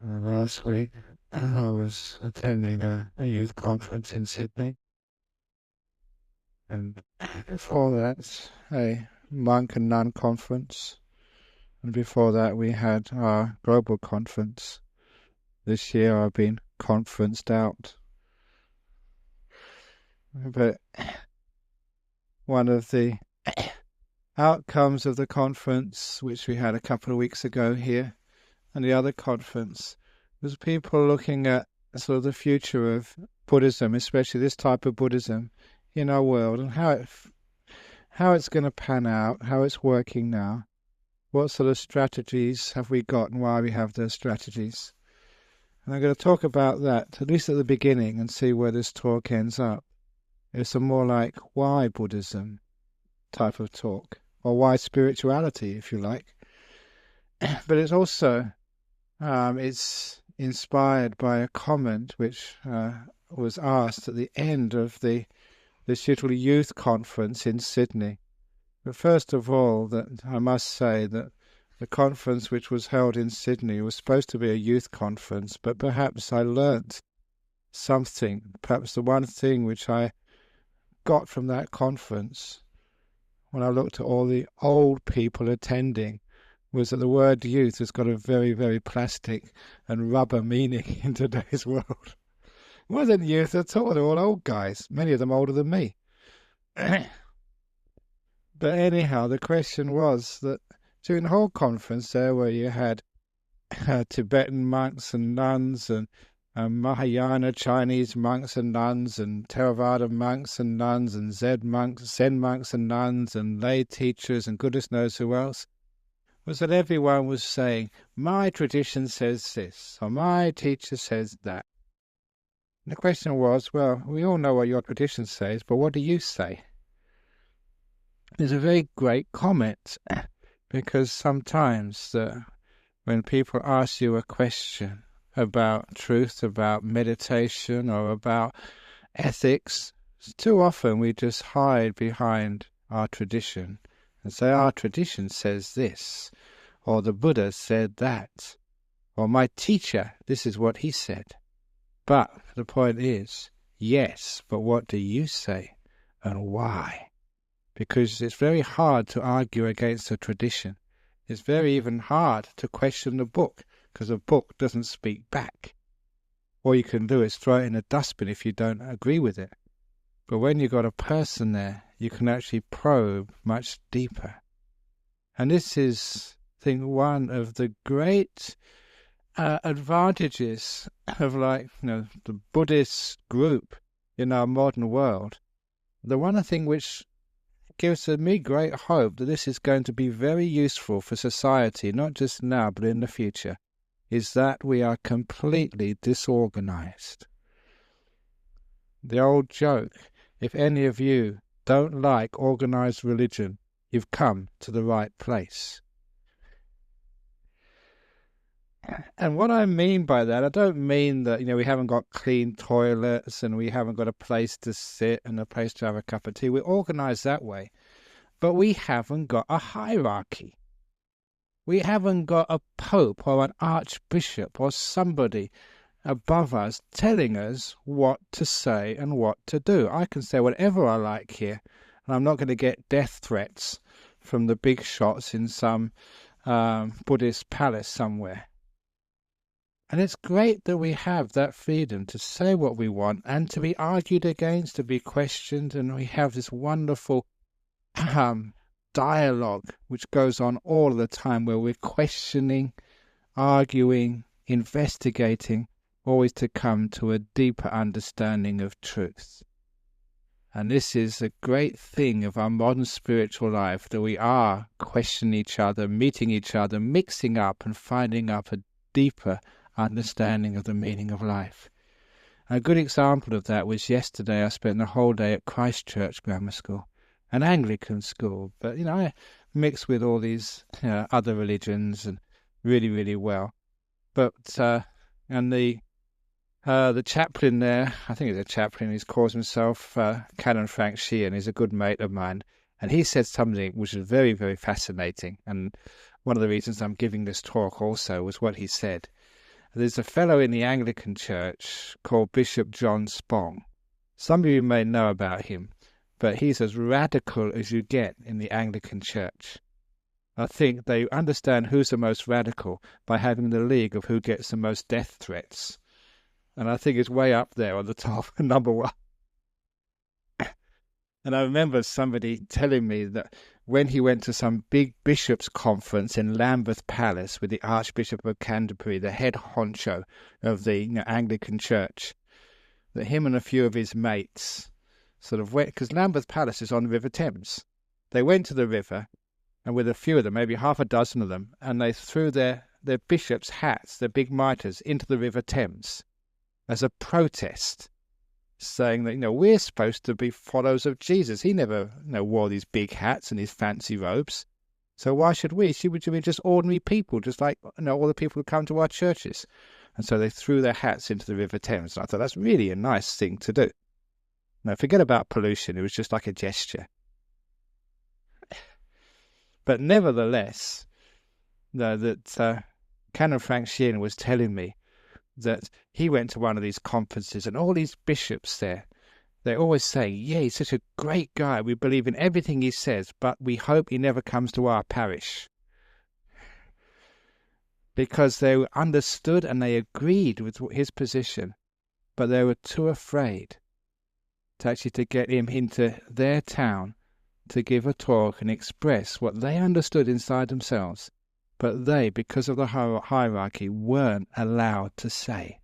Last week, I was attending a youth conference in Sydney, and before that, a monk and nun conference, and before that, we had our global conference. This year, I've been conferenced out, but one of the outcomes of the conference, which we had a couple of weeks ago here, and the other conference, was people looking at sort of the future of Buddhism, especially this type of Buddhism in our world, and how it's going to pan out, how it's working now, what sort of strategies have we got and why we have those strategies. And I'm going to talk about that, at least at the beginning, and see where this talk ends up. It's a more like why Buddhism type of talk, or why spirituality, if you like. But it's also it's inspired by a comment which was asked at the end of this little youth conference in Sydney. But first of all, that I must say that the conference which was held in Sydney was supposed to be a youth conference, but perhaps I learnt something. Perhaps the one thing which I got from that conference, when I looked at all the old people attending, was that the word youth has got a very, very plastic and rubber meaning in today's world. It wasn't youth at all, they're all old guys, many of them older than me. But anyhow, the question was that during the whole conference there, where you had Tibetan monks and nuns and Mahayana Chinese monks and nuns and Theravada monks and nuns and Zen monks and nuns and lay teachers and goodness knows who else, was that everyone was saying, my tradition says this, or my teacher says that. And the question was, well, we all know what your tradition says, but what do you say? There's a very great comment, because sometimes when people ask you a question about truth, about meditation, or about ethics, too often we just hide behind our tradition and say, our tradition says this, or the Buddha said that, or my teacher, this is what he said. But the point is, yes, but what do you say and why? Because it's very hard to argue against a tradition. It's very even hard to question the book, because a book doesn't speak back. All you can do is throw it in a dustbin if you don't agree with it. But when you've got a person there, you can actually probe much deeper. And this is, I think, one of the great advantages of, the Buddhist group in our modern world. The one thing which gives me great hope that this is going to be very useful for society, not just now but in the future, is that we are completely disorganized. The old joke, if any of you don't like organized religion, you've come to the right place. And what I mean by that, I don't mean that, we haven't got clean toilets and we haven't got a place to sit and a place to have a cup of tea. We're organized that way. But we haven't got a hierarchy. We haven't got a pope or an archbishop or somebody above us telling us what to say and what to do. I can say whatever I like here, and I'm not going to get death threats from the big shots in some Buddhist palace somewhere. And it's great that we have that freedom to say what we want and to be argued against, to be questioned, and we have this wonderful dialogue which goes on all the time, where we're questioning, arguing, investigating, always to come to a deeper understanding of truth. And this is a great thing of our modern spiritual life, that we are questioning each other, meeting each other, mixing up and finding up a deeper understanding of the meaning of life. A good example of that was yesterday. I spent the whole day at Christchurch Grammar School, an Anglican school, but I mix with all these other religions and really, really well. But and the chaplain there, I think it's a chaplain, he calls himself Canon Frank Sheehan. He's a good mate of mine, and he said something which is very, very fascinating. And one of the reasons I'm giving this talk also was what he said. There's a fellow in the Anglican Church called Bishop John Spong. Some of you may know about him, but he's as radical as you get in the Anglican Church. I think they understand who's the most radical by having the league of who gets the most death threats. And I think it's way up there on the top, number one. And I remember somebody telling me that when he went to some big bishops' conference in Lambeth Palace with the Archbishop of Canterbury, the head honcho of the Anglican Church, that him and a few of his mates sort of went, because Lambeth Palace is on the River Thames. They went to the river, and with a few of them, maybe half a dozen of them, and they threw their bishops' hats, their big mitres, into the River Thames as a protest, saying that, we're supposed to be followers of Jesus. He never, wore these big hats and his fancy robes. So why should we? Should we be just ordinary people, just like, all the people who come to our churches? And so they threw their hats into the River Thames. And I thought, that's really a nice thing to do. Now, forget about pollution. It was just like a gesture. But nevertheless, Canon Frank Sheehan was telling me that he went to one of these conferences, and all these bishops there, they're always saying, yeah, he's such a great guy. We believe in everything he says, but we hope he never comes to our parish. Because they understood and they agreed with his position, but they were too afraid to get him into their town to give a talk and express what they understood inside themselves. But they, because of the hierarchy, weren't allowed to say.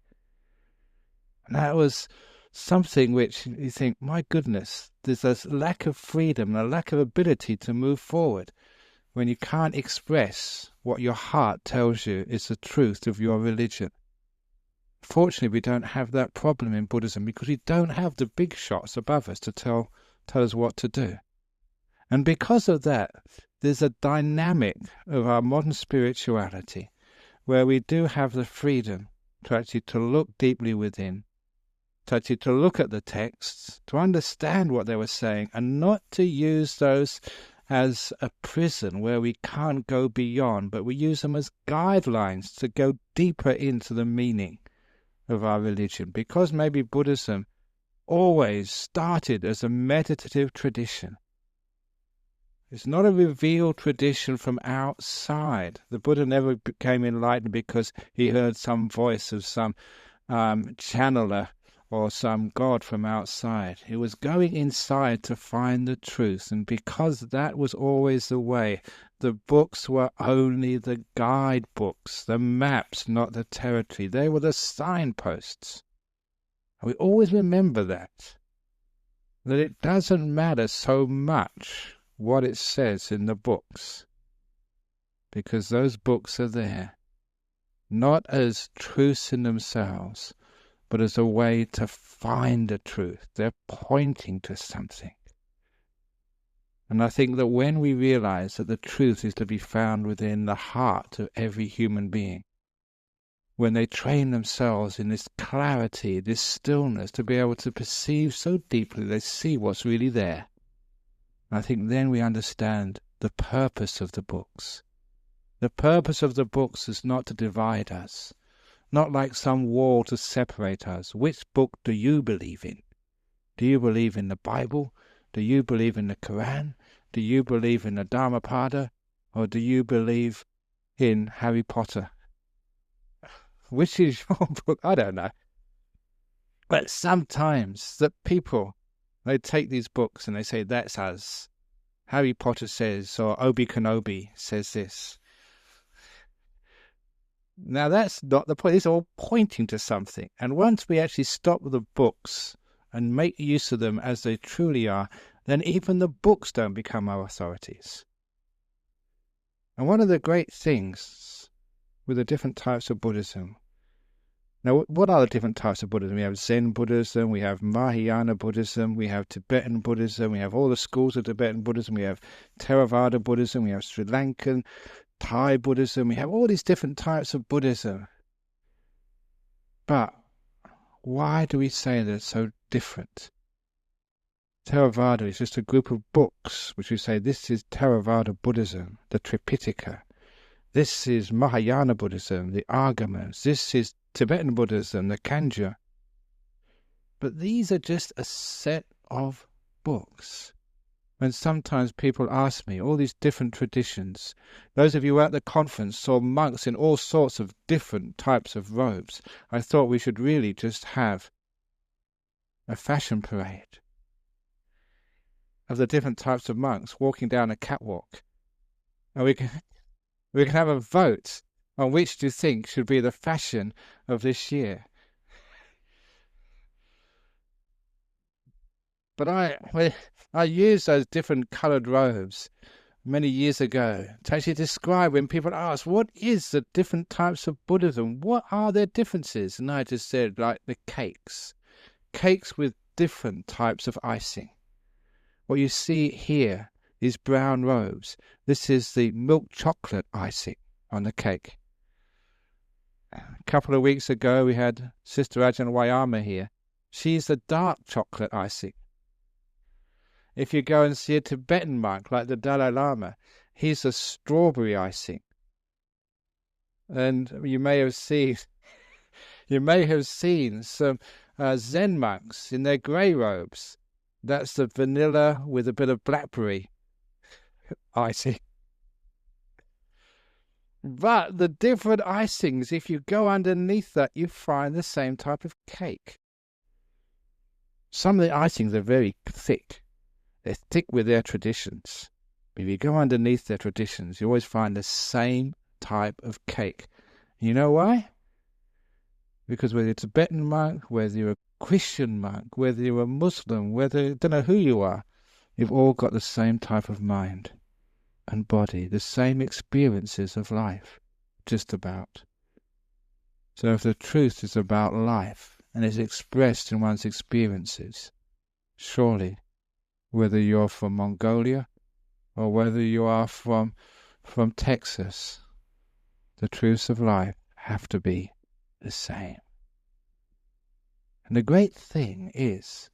And that was something which you think, my goodness, there's a lack of freedom, a lack of ability to move forward when you can't express what your heart tells you is the truth of your religion. Fortunately, we don't have that problem in Buddhism because we don't have the big shots above us to tell us what to do. And because of that, there's a dynamic of our modern spirituality where we do have the freedom to look deeply within, to look at the texts, to understand what they were saying, and not to use those as a prison where we can't go beyond, but we use them as guidelines to go deeper into the meaning of our religion. Because maybe Buddhism always started as a meditative tradition. It's not a revealed tradition from outside. The Buddha never became enlightened because he heard some voice of some channeler or some god from outside. He was going inside to find the truth, and because that was always the way, the books were only the guidebooks, the maps, not the territory. They were the signposts. And we always remember that it doesn't matter so much what it says in the books, because those books are there, not as truths in themselves, but as a way to find the truth. They're pointing to something. And I think that when we realize that the truth is to be found within the heart of every human being, when they train themselves in this clarity, this stillness, to be able to perceive so deeply they see what's really there, I think then we understand the purpose of the books. The purpose of the books is not to divide us, not like some wall to separate us. Which book do you believe in? Do you believe in the Bible? Do you believe in the Quran? Do you believe in the Dhammapada? Or do you believe in Harry Potter? Which is your book? I don't know. But sometimes the people, they take these books and they say, that's us. Harry Potter says, or Obi Kenobi says this. Now that's not the point. It's all pointing to something. And once we actually stop the books and make use of them as they truly are, then even the books don't become our authorities. And one of the great things with the different types of Buddhism. Now, what are the different types of Buddhism? We have Zen Buddhism, we have Mahayana Buddhism, we have Tibetan Buddhism, we have all the schools of Tibetan Buddhism, we have Theravada Buddhism, we have Sri Lankan, Thai Buddhism, we have all these different types of Buddhism. But why do we say they're so different? Theravada is just a group of books which we say this is Theravada Buddhism, the Tripitaka. This is Mahayana Buddhism, the Agamas. This is Tibetan Buddhism, the Kangyur. But these are just a set of books. And sometimes people ask me, all these different traditions. Those of you at the conference saw monks in all sorts of different types of robes. I thought we should really just have a fashion parade of the different types of monks walking down a catwalk. And we can have a vote on which do you think should be the fashion of this year. But I used those different coloured robes many years ago to actually describe when people ask, what is the different types of Buddhism? What are their differences? And I just said, like the cakes. Cakes with different types of icing. What you see here is brown robes. This is the milk chocolate icing on the cake. A couple of weeks ago, we had Sister Ajahn Wayama here. She's the dark chocolate icing. If you go and see a Tibetan monk like the Dalai Lama, he's a strawberry icing. And you may have seen some Zen monks in their grey robes. That's the vanilla with a bit of blackberry icing. But the different icings, if you go underneath that, you find the same type of cake. Some of the icings are very thick. They're thick with their traditions. If you go underneath their traditions, you always find the same type of cake. You know why? Because whether you're a Tibetan monk, whether you're a Christian monk, whether you're a Muslim, whether, don't know who you are, you've all got the same type of mind and body, the same experiences of life, just about. So if the truth is about life and is expressed in one's experiences, surely, whether you're from Mongolia or whether you are from Texas, the truths of life have to be the same. And the great thing is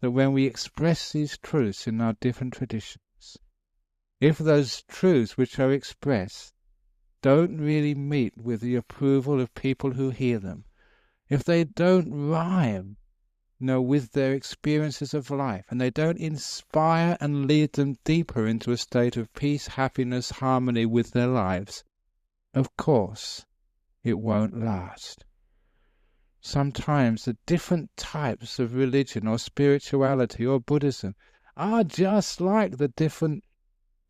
that when we express these truths in our different traditions, if those truths which are expressed don't really meet with the approval of people who hear them, if they don't rhyme with their experiences of life, and they don't inspire and lead them deeper into a state of peace, happiness, harmony with their lives, of course, it won't last. Sometimes the different types of religion or spirituality or Buddhism are just like the different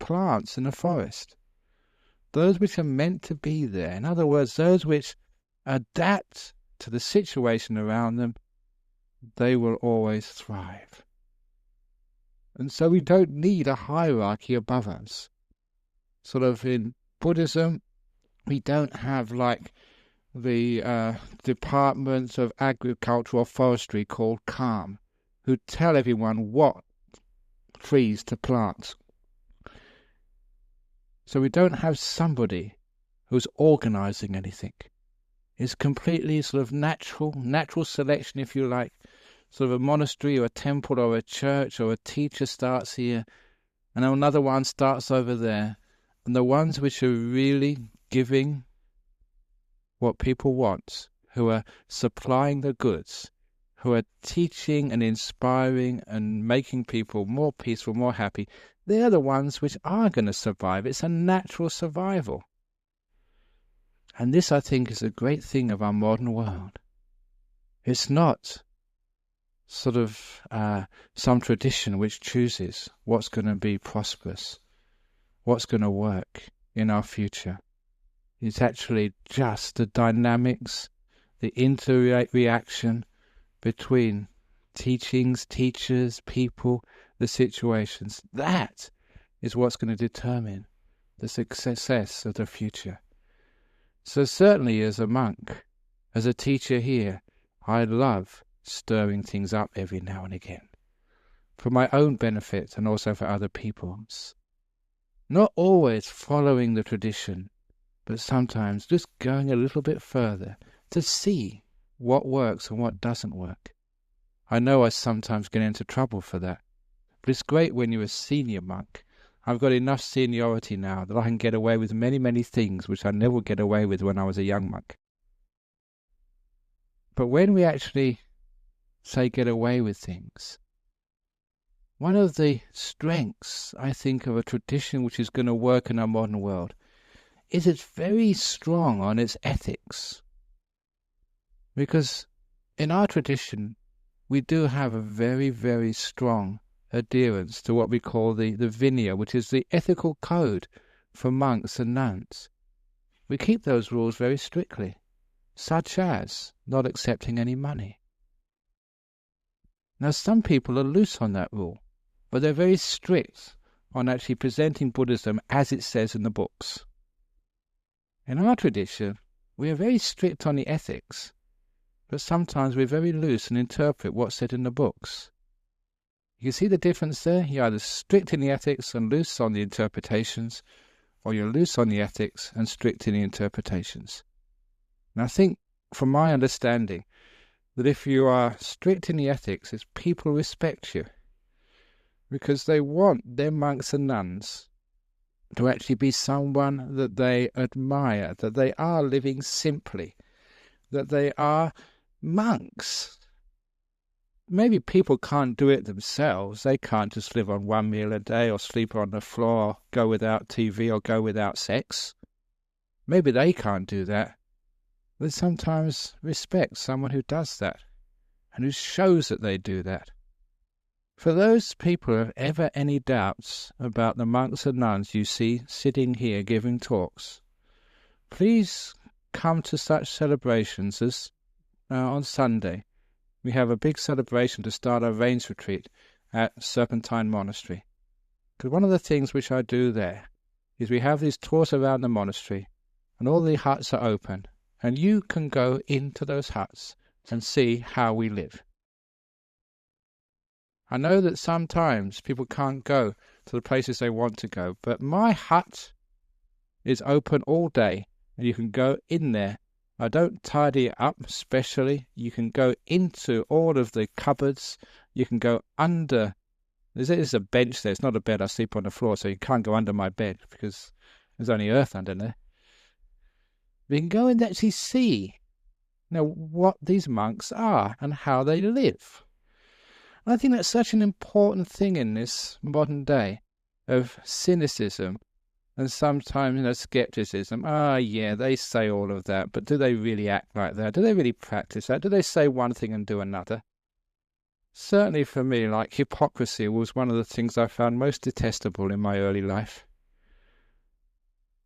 plants in the forest. Those which are meant to be there. In other words, those which adapt to the situation around them, they will always thrive. And so we don't need a hierarchy above us. Sort of in Buddhism, we don't have like the departments of agriculture or forestry called Calm, who tell everyone what trees to plant. So we don't have somebody who's organizing anything. It's completely sort of natural selection, if you like. Sort of a monastery or a temple or a church or a teacher starts here and another one starts over there. And the ones which are really giving what people want, who are supplying the goods, who are teaching and inspiring and making people more peaceful, more happy, they're the ones which are going to survive. It's a natural survival. And this, I think, is a great thing of our modern world. It's not sort of some tradition which chooses what's going to be prosperous, what's going to work in our future. It's actually just the dynamics, the interreaction between teachings, teachers, people, the situations. That is what's going to determine the success of the future. So certainly as a monk, as a teacher here, I love stirring things up every now and again, for my own benefit and also for other people's. Not always following the tradition, but sometimes just going a little bit further to see what works and what doesn't work. I know I sometimes get into trouble for that, but it's great when you're a senior monk. I've got enough seniority now that I can get away with many, many things which I never would get away with when I was a young monk. But when we actually say get away with things, one of the strengths, I think, of a tradition which is going to work in our modern world is it's very strong on its ethics. Because in our tradition, we do have a very, very strong adherence to what we call the Vinaya, which is the ethical code for monks and nuns. We keep those rules very strictly, such as not accepting any money. Now, some people are loose on that rule, but they're very strict on actually presenting Buddhism as it says in the books. In our tradition, we are very strict on the ethics, but sometimes we're very loose and interpret what's said in the books. You see the difference there? You're either strict in the ethics and loose on the interpretations, or you're loose on the ethics and strict in the interpretations. And I think, from my understanding, that if you are strict in the ethics, it's people respect you, because they want their monks and nuns to actually be someone that they admire, that they are living simply, that they are monks. Maybe people can't do it themselves. They can't just live on one meal a day or sleep on the floor or go without TV or go without sex. Maybe they can't do that. But sometimes respect someone who does that and who shows that they do that. For those people who have ever any doubts about the monks and nuns you see sitting here giving talks, please come to such celebrations as on Sunday. We have a big celebration to start our rains retreat at Serpentine Monastery. Because one of the things which I do there is we have these tours around the monastery and all the huts are open and you can go into those huts and see how we live. I know that sometimes people can't go to the places they want to go, but my hut is open all day and you can go in there. I don't tidy it up specially. You can go into all of the cupboards. You can go under. There's a bench there. It's not a bed. I sleep on the floor, so you can't go under my bed because there's only earth under there. We can go and actually see what these monks are and how they live. And I think that's such an important thing in this modern day of cynicism and sometimes skepticism. Yeah, they say all of that, but do they really act like that? Do they really practice that? Do they say one thing and do another? Certainly for me, hypocrisy was one of the things I found most detestable in my early life.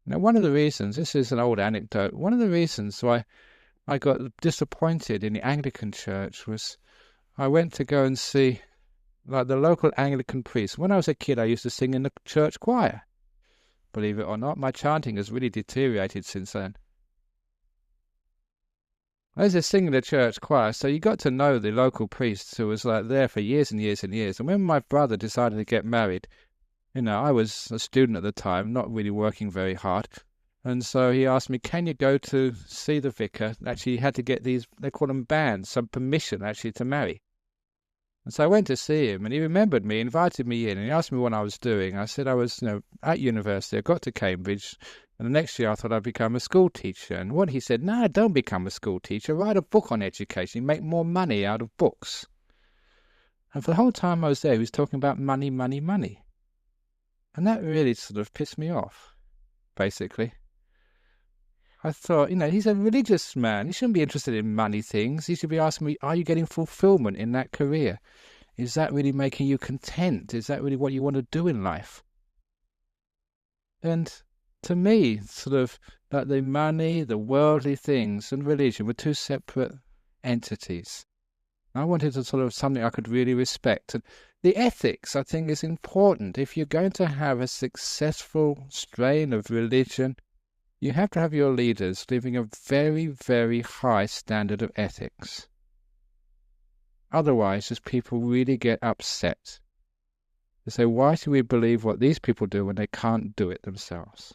Now, one of the reasons, this is an old anecdote, one of the reasons why I got disappointed in the Anglican Church was I went to go and see the local Anglican priest. When I was a kid, I used to sing in the church choir. Believe it or not, my chanting has really deteriorated since then. I used to sing in the church choir, so you got to know the local priest who was there for years and years and years. And when my brother decided to get married, I was a student at the time, not really working very hard. And so he asked me, can you go to see the vicar? Actually, he had to get these, they call them banns, some permission actually to marry. And so I went to see him, and he remembered me, invited me in, and he asked me what I was doing. I said I was, at university. I got to Cambridge, and the next year I thought I'd become a school teacher. And what he said, no, don't become a school teacher. Write a book on education. Make more money out of books. And for the whole time I was there, he was talking about money, money, money. And that really sort of pissed me off, basically. I thought, he's a religious man. He shouldn't be interested in money things. He should be asking me, are you getting fulfillment in that career? Is that really making you content? Is that really what you want to do in life? And to me, the money, the worldly things, and religion were two separate entities. I wanted something I could really respect. And the ethics, I think, is important. If you're going to have a successful strain of religion, you have to have your leaders living a very, very high standard of ethics. Otherwise, just people really get upset. They say, why should we believe what these people do when they can't do it themselves?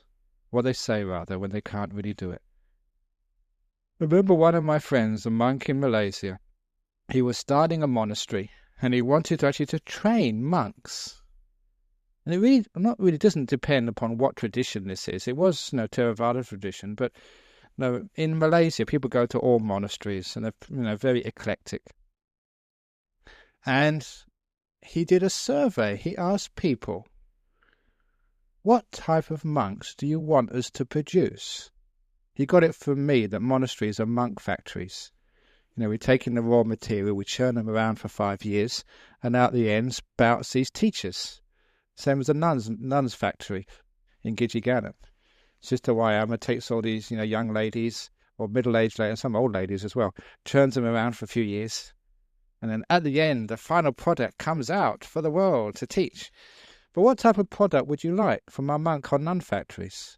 What they say, rather, when they can't really do it. I remember one of my friends, a monk in Malaysia, he was starting a monastery, and he wanted to train monks. And it really doesn't depend upon what tradition this is. It was Theravada tradition, but in Malaysia, people go to all monasteries, and they're very eclectic. And he did a survey. He asked people, what type of monks do you want us to produce? He got it from me that monasteries are monk factories. We take in the raw material, we churn them around for 5 years, and out the end spouts these teachers. Same as a nuns factory in Gijigana. Sister Wayama takes all these, young ladies, or middle-aged ladies, some old ladies as well, churns them around for a few years, and then at the end, the final product comes out for the world to teach. But what type of product would you like from our monk or nun factories?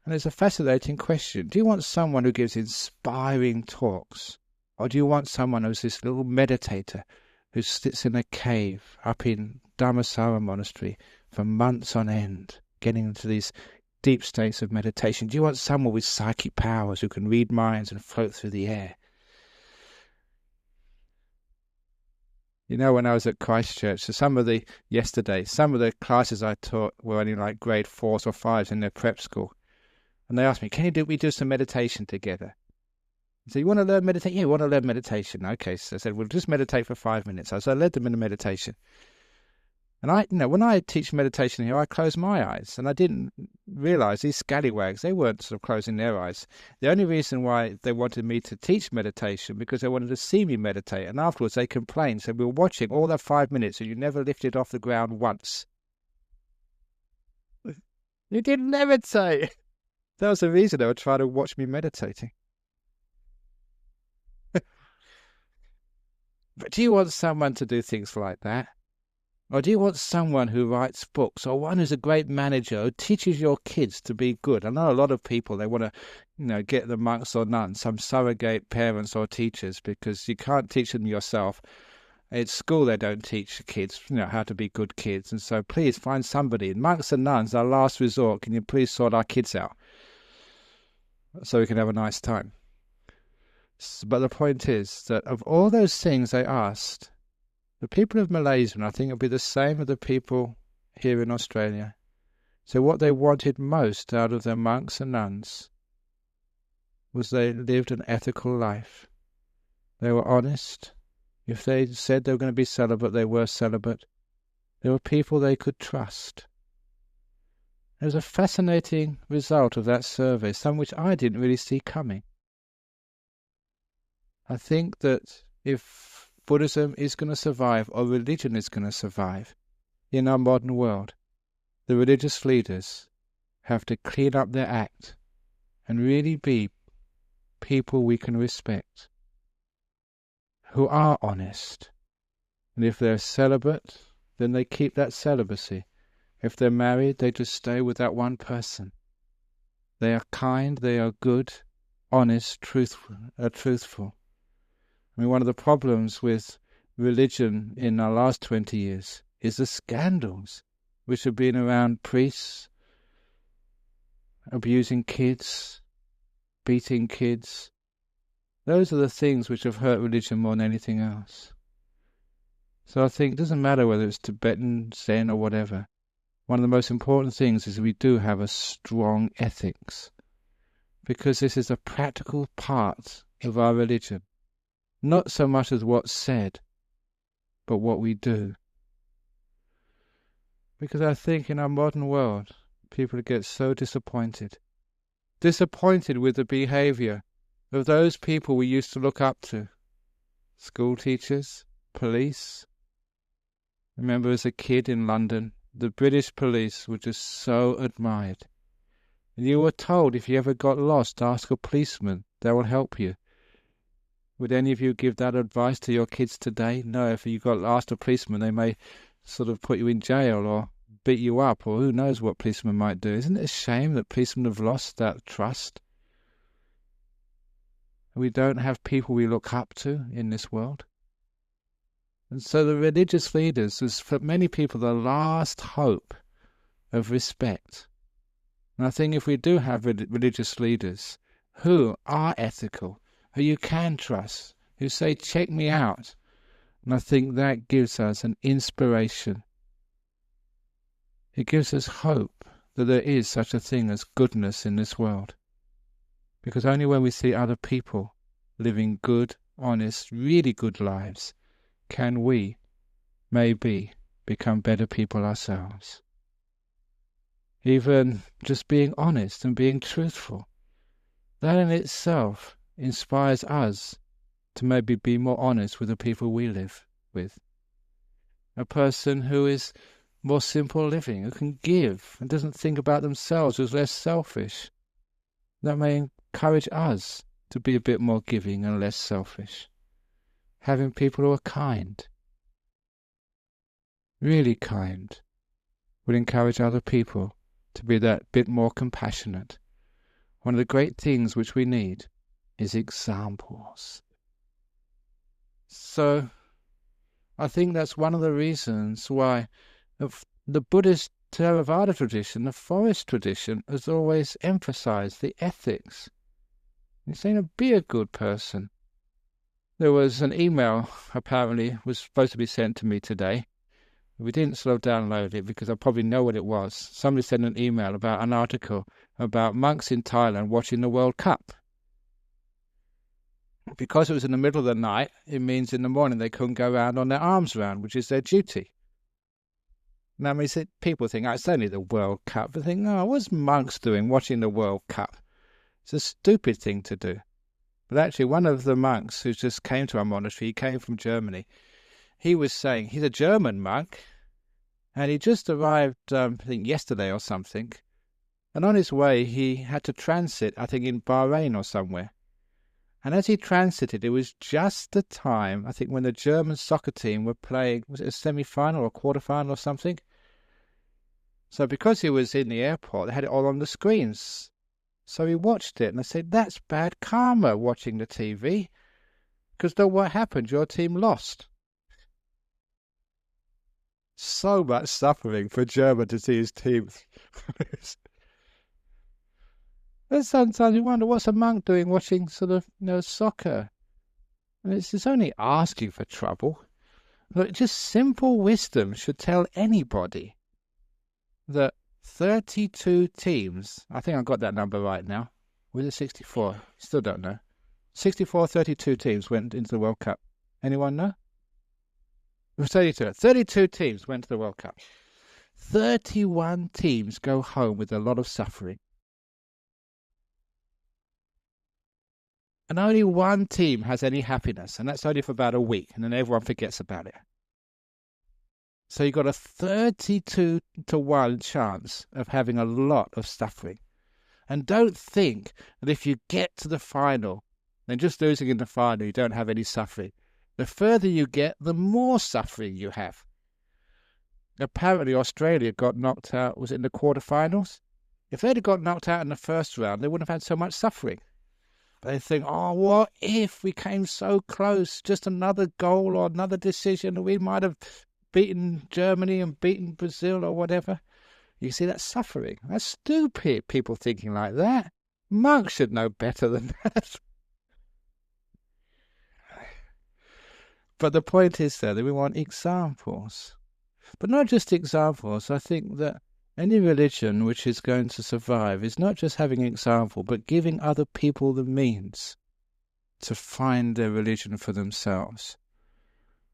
And it's a fascinating question. Do you want someone who gives inspiring talks? Or do you want someone who's this little meditator who sits in a cave up in Dhammasara Monastery for months on end, getting into these deep states of meditation? Do you want someone with psychic powers who can read minds and float through the air? When I was at Christchurch, so some of the classes I taught were only like grade 4s or 5s in their prep school. And they asked me, we do some meditation together? So you want to learn meditation? Yeah, we want to learn meditation. Okay, so I said, we'll just meditate for 5 minutes. So I led them in a meditation. And when I teach meditation here, I close my eyes. And I didn't realize these scallywags, they weren't sort of closing their eyes. The only reason why they wanted me to teach meditation, because they wanted to see me meditate. And afterwards they complained, said, we were watching all that 5 minutes and you never lifted off the ground once. You didn't meditate. That was the reason they were trying to watch me meditating. But do you want someone to do things like that? Or do you want someone who writes books, or one who's a great manager who teaches your kids to be good? I know a lot of people, they want to, get the monks or nuns, some surrogate parents or teachers, because you can't teach them yourself. At school, they don't teach kids, how to be good kids. And so please find somebody. Monks and nuns, our last resort. Can you please sort our kids out so we can have a nice time? But the point is that of all those things they asked, the people of Malaysia, and I think it'll be the same with the people here in Australia, so what they wanted most out of their monks and nuns was they lived an ethical life. They were honest. If they said they were going to be celibate, they were celibate. They were people they could trust. It was a fascinating result of that survey, some which I didn't really see coming. I think that if Buddhism is going to survive, or religion is going to survive in our modern world, the religious leaders have to clean up their act and really be people we can respect, who are honest. And if they're celibate, then they keep that celibacy. If they're married, they just stay with that one person. They are kind, they are good, honest, truthful. I mean, one of the problems with religion in our last 20 years is the scandals which have been around priests abusing kids, beating kids. Those are the things which have hurt religion more than anything else. So I think it doesn't matter whether it's Tibetan, Zen, or whatever. One of the most important things is we do have a strong ethics, because this is a practical part of our religion. Not so much as what's said, but what we do. Because I think in our modern world, people get so disappointed with the behavior of those people we used to look up to. School teachers, police. I remember as a kid in London, the British police were just so admired. And you were told if you ever got lost, ask a policeman, they will help you. Would any of you give that advice to your kids today? No, if you got asked a policeman, they may sort of put you in jail or beat you up, or who knows what policemen might do. Isn't it a shame that policemen have lost that trust? We don't have people we look up to in this world. And so the religious leaders was for many people the last hope of respect. And I think if we do have religious leaders who are ethical, who you can trust, who say, check me out. And I think that gives us an inspiration It gives us hope that there is such a thing as goodness in this world. Because only when we see other people living good, honest, really good lives can we, maybe, become better people ourselves. Even just being honest and being truthful, that in itself inspires us to maybe be more honest with the people we live with. A person who is more simple living, who can give and doesn't think about themselves, who's less selfish. That may encourage us to be a bit more giving and less selfish. Having people who are kind, really kind, will encourage other people to be that bit more compassionate. One of the great things which we need is examples. So I think that's one of the reasons why the Buddhist Theravada tradition, the forest tradition, has always emphasized the ethics. He's saying, be a good person. There was an email, apparently, was supposed to be sent to me today. We didn't sort of download it because I probably know what it was. Somebody sent an email about an article about monks in Thailand watching the World Cup. Because it was in the middle of the night, it means in the morning they couldn't go around on their arms round, which is their duty. Now, I mean, people think, it's only the World Cup. They think, what's monks doing watching the World Cup? It's a stupid thing to do. But actually, one of the monks who just came to our monastery, he came from Germany, he was saying, he's a German monk, and he just arrived, I think, yesterday or something, and on his way, he had to transit, I think, in Bahrain or somewhere. And as he transited, it was just the time, I think, when the German soccer team were playing, was it a semi-final or quarter-final or something? So because he was in the airport, they had it all on the screens. So he watched it, and I said, that's bad karma, watching the TV. Because look what happened, your team lost. So much suffering for German to see his team. And sometimes you wonder, what's a monk doing watching sort of, soccer? And it's only asking for trouble. Look, just simple wisdom should tell anybody that 32 teams, I think I've got that number right now. Was it 64? Still don't know. 32 teams went into the World Cup. Anyone know? It was 32. 32 teams went to the World Cup. 31 teams go home with a lot of suffering. And only one team has any happiness, and that's only for about a week, and then everyone forgets about it. So you've got a 32 to 1 chance of having a lot of suffering. And don't think that if you get to the final, then just losing in the final, you don't have any suffering. The further you get, the more suffering you have. Apparently, Australia got knocked out, was it in the quarterfinals? If they'd have got knocked out in the first round, they wouldn't have had so much suffering. They think, what if we came so close, just another goal or another decision, we might have beaten Germany and beaten Brazil or whatever. You see, that's suffering. That's stupid, people thinking like that. Monks should know better than that. But the point is that we want examples. But not just examples. I think that any religion which is going to survive is not just having an example, but giving other people the means to find their religion for themselves.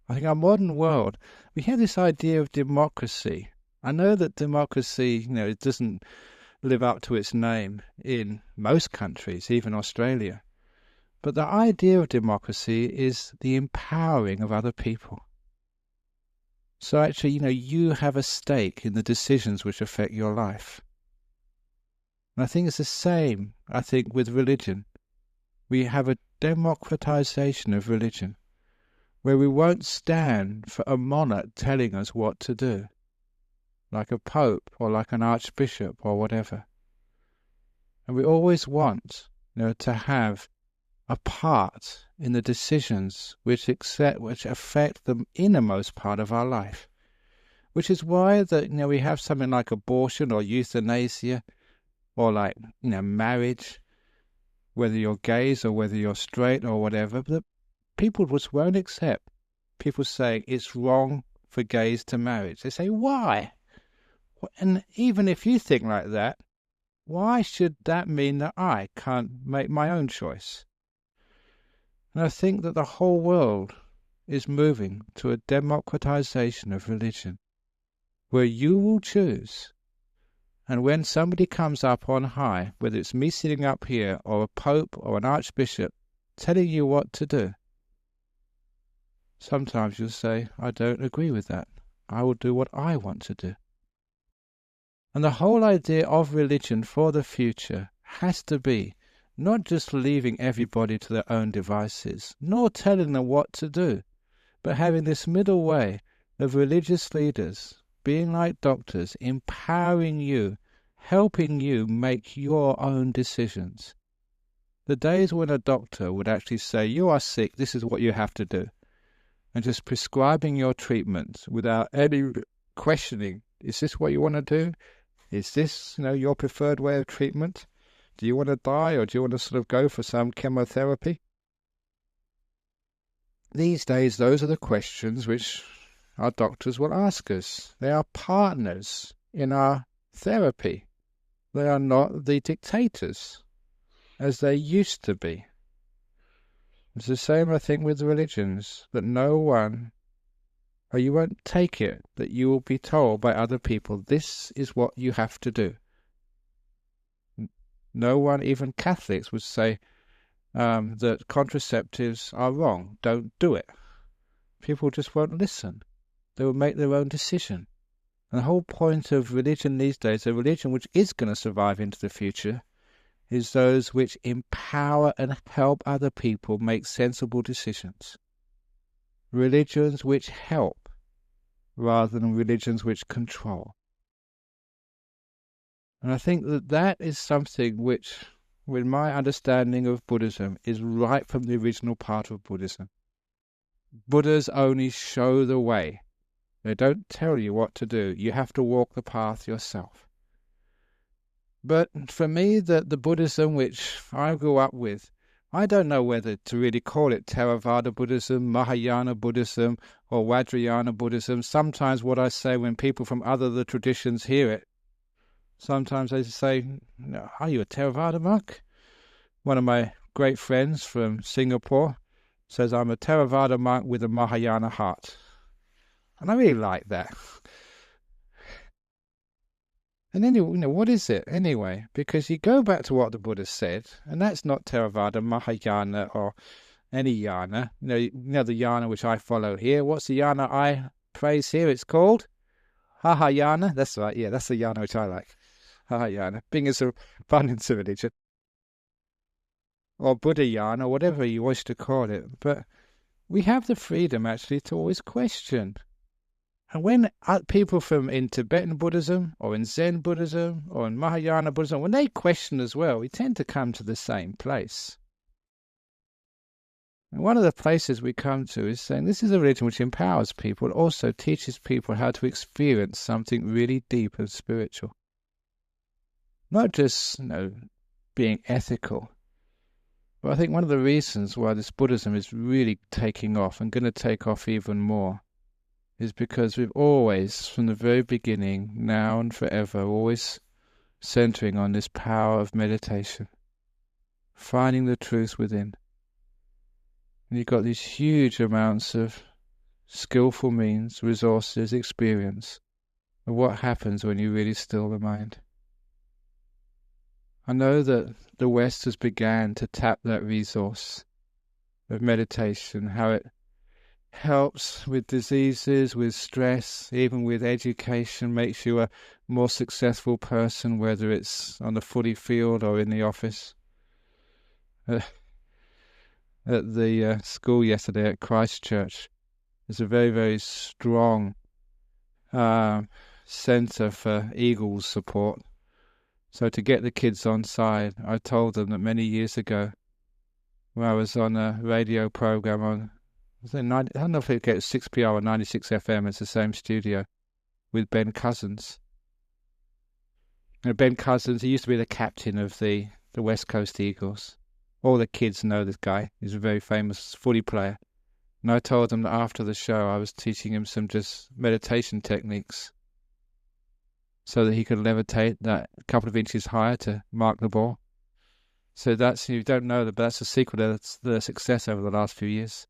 I think our modern world, we have this idea of democracy. I know that democracy, it doesn't live up to its name in most countries, even Australia. But the idea of democracy is the empowering of other people. So actually, you have a stake in the decisions which affect your life. And I think it's the same, with religion. We have a democratization of religion, where we won't stand for a monarch telling us what to do, like a pope or like an archbishop or whatever. And we always want, to have a part in the decisions which affect the innermost part of our life. Which is why we have something like abortion or euthanasia, or like marriage, whether you're gays or whether you're straight or whatever. But people just won't accept people saying it's wrong for gays to marry. They say, why? And even if you think like that, why should that mean that I can't make my own choice? And I think that the whole world is moving to a democratization of religion, where you will choose. And when somebody comes up on high, whether it's me sitting up here or a pope or an archbishop telling you what to do, sometimes you'll say, I don't agree with that. I will do what I want to do. And the whole idea of religion for the future has to be not just leaving everybody to their own devices, nor telling them what to do, but having this middle way of religious leaders being like doctors, empowering you, helping you make your own decisions. The days when a doctor would actually say, you are sick, this is what you have to do, and just prescribing your treatment without any questioning, is this what you want to do? Is this, your preferred way of treatment? Do you want to die, or do you want to sort of go for some chemotherapy? These days, those are the questions which our doctors will ask us. They are partners in our therapy. They are not the dictators, as they used to be. It's the same, I think, with religions, that no one, or you won't take it, that you will be told by other people, this is what you have to do. No one, even Catholics, would say that contraceptives are wrong, don't do it. People just won't listen. They will make their own decision. And the whole point of religion these days, a religion which is going to survive into the future, is those which empower and help other people make sensible decisions. Religions which help, rather than religions which control. And I think that that is something which, with my understanding of Buddhism, is right from the original part of Buddhism. Buddhas only show the way. They don't tell you what to do. You have to walk the path yourself. But for me, the Buddhism which I grew up with, I don't know whether to really call it Theravada Buddhism, Mahayana Buddhism, or Vajrayana Buddhism. Sometimes what I say when people from other traditions hear it, sometimes they say, are you a Theravada monk? One of my great friends from Singapore says, I'm a Theravada monk with a Mahayana heart. And I really like that. And anyway, what is it anyway? Because you go back to what the Buddha said, and that's not Theravada, Mahayana, or any yana. You know the yana which I follow here. What's the yana I praise here? It's called Mahayana. That's right. Yeah, that's the yana which I like. Mahayana, being as abundance of religion, or Buddhayana, or whatever you wish to call it. But we have the freedom actually to always question. And when people in Tibetan Buddhism, or in Zen Buddhism, or in Mahayana Buddhism, when they question as well, we tend to come to the same place. And one of the places we come to is saying this is a religion which empowers people, also teaches people how to experience something really deep and spiritual. Not just, being ethical. But I think one of the reasons why this Buddhism is really taking off, and going to take off even more, is because we've always, from the very beginning, now and forever, always centering on this power of meditation, finding the truth within. And you've got these huge amounts of skillful means, resources, experience of what happens when you really still the mind. I know that the West has begun to tap that resource of meditation, how it helps with diseases, with stress, even with education, makes you a more successful person, whether it's on the footy field or in the office. At the school yesterday at Christchurch, there's a very, very strong centre for Eagles support. So to get the kids on side, I told them that many years ago, when I was on a radio program on, I don't know if it gets 6PR or 96 FM, it's the same studio, with Ben Cousins. And Ben Cousins, he used to be the captain of the West Coast Eagles. All the kids know this guy. He's a very famous footy player. And I told them that after the show, I was teaching him some just meditation techniques. so that he could levitate that couple of inches higher to mark the ball. So that's, you don't know that, but that's the secret of the success over the last few years.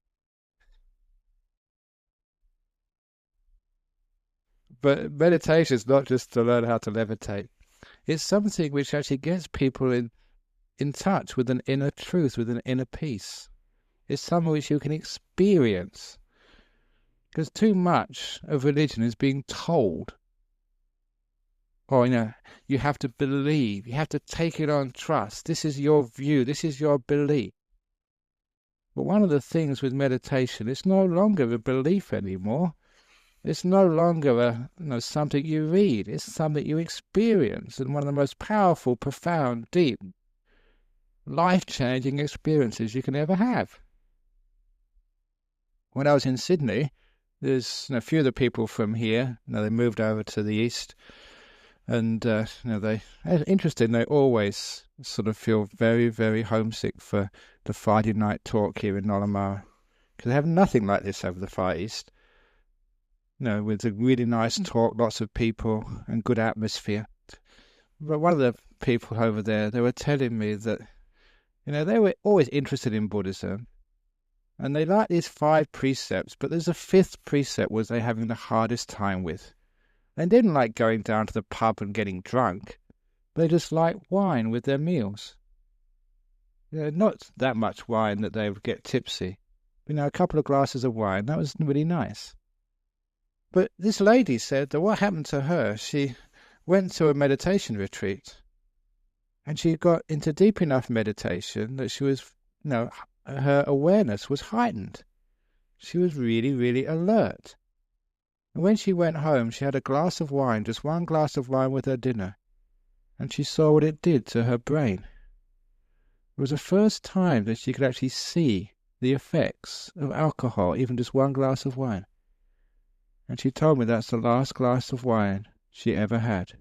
But meditation is not just to learn how to levitate. It's something which actually gets people in touch with an inner truth, with an inner peace. It's something which you can experience. Because too much of religion is being told. Or, you have to believe, you have to take it on trust. This is your view, this is your belief. But one of the things with meditation, it's no longer a belief anymore. It's no longer something you read. It's something you experience. And one of the most powerful, profound, deep, life-changing experiences you can ever have. When I was in Sydney, there's a few of the people from here, they moved over to the east. And, they always sort of feel very, very homesick for the Friday night talk here in Nollamara. Because they have nothing like this over the Far East. With a really nice talk, lots of people and good atmosphere. But one of the people over there, they were telling me that, they were always interested in Buddhism. And they like these 5 precepts, but there's a 5th precept was they're having the hardest time with. They didn't like going down to the pub and getting drunk. They just liked wine with their meals. Not that much wine that they would get tipsy. A couple of glasses of wine, that was really nice. But this lady said that what happened to her, she went to a meditation retreat. And she got into deep enough meditation that she was, her awareness was heightened. She was really, really alert. And when she went home, she had a glass of wine, just one glass of wine with her dinner, and she saw what it did to her brain. It was the first time that she could actually see the effects of alcohol, even just one glass of wine. And she told me that's the last glass of wine she ever had.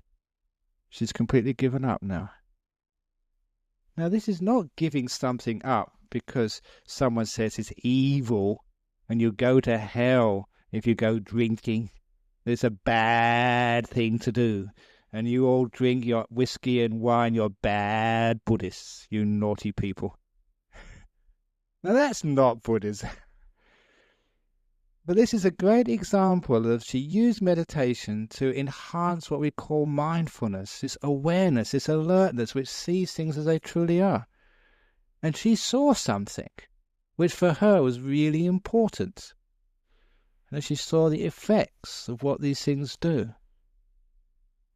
She's completely given up now. Now, this is not giving something up because someone says it's evil and you go to hell if you go drinking. It's a bad thing to do. And you all drink your whiskey and wine, you're bad Buddhists, you naughty people. Now that's not Buddhism. But this is a great example of she used meditation to enhance what we call mindfulness, this awareness, this alertness, which sees things as they truly are. And she saw something which for her was really important. And she saw the effects of what these things do.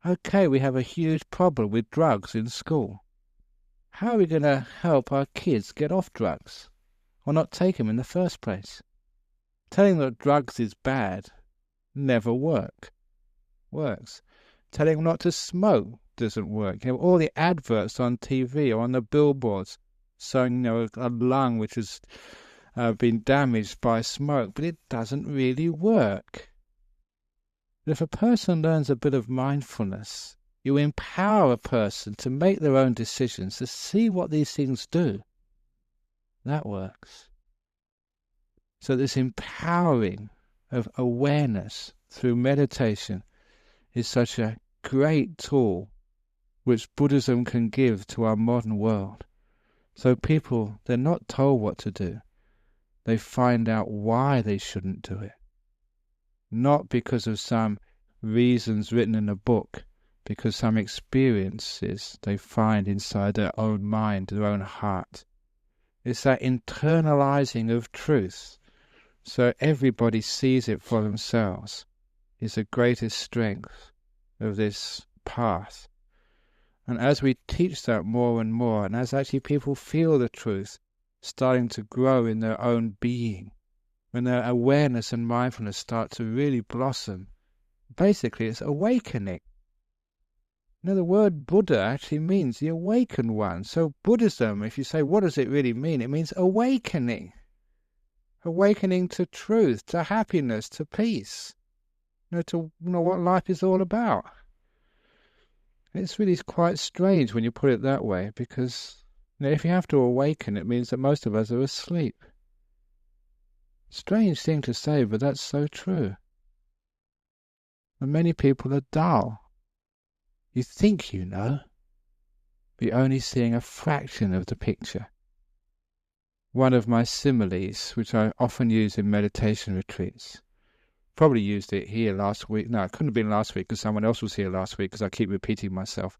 Okay, we have a huge problem with drugs in school. How are we going to help our kids get off drugs or not take them in the first place? Telling them that drugs is bad never works. Telling them not to smoke doesn't work. All the adverts on TV or on the billboards showing, a lung which has been damaged by smoke, but it doesn't really work. But if a person learns a bit of mindfulness, you empower a person to make their own decisions, to see what these things do. That works. So this empowering of awareness through meditation is such a great tool which Buddhism can give to our modern world. So people, they're not told what to do. They find out why they shouldn't do it. Not because of some reasons written in a book, because some experiences they find inside their own mind, their own heart. It's that internalizing of truth, so everybody sees it for themselves, is the greatest strength of this path. And as we teach that more and more, and as actually people feel the truth starting to grow in their own being, when their awareness and mindfulness start to really blossom, basically it's awakening. The word Buddha actually means the awakened one. So Buddhism, if you say, what does it really mean? It means awakening. Awakening to truth, to happiness, to peace, to what life is all about. It's really quite strange when you put it that way, because if you have to awaken, it means that most of us are asleep. Strange thing to say, but that's so true. And many people are dull. You think you know, but you're only seeing a fraction of the picture. One of my similes, which I often use in meditation retreats, probably used it here last week. No, it couldn't have been last week because someone else was here last week because I keep repeating myself.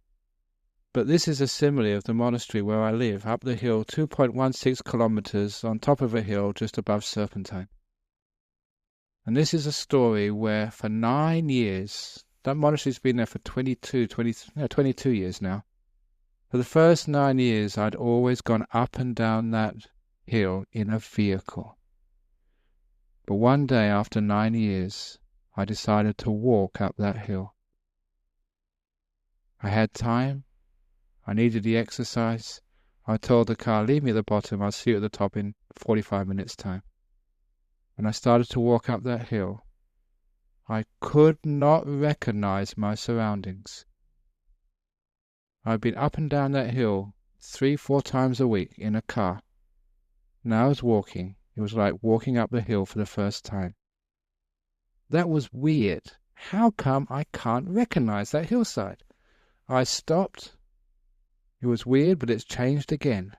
But this is a simile of the monastery where I live, up the hill, 2.16 kilometers on top of a hill just above Serpentine. And this is a story where for 9 years, that monastery's been there for 22 years now. For the first 9 years, I'd always gone up and down that hill in a vehicle. But one day after 9 years, I decided to walk up that hill. I had time. I needed the exercise. I told the car, leave me at the bottom, I'll see you at the top in 45 minutes' time. When I started to walk up that hill, I could not recognize my surroundings. I'd been up and down that hill 3-4 times a week in a car. Now I was walking. It was like walking up the hill for the first time. That was weird. How come I can't recognize that hillside? I stopped. It was weird, but it's changed again.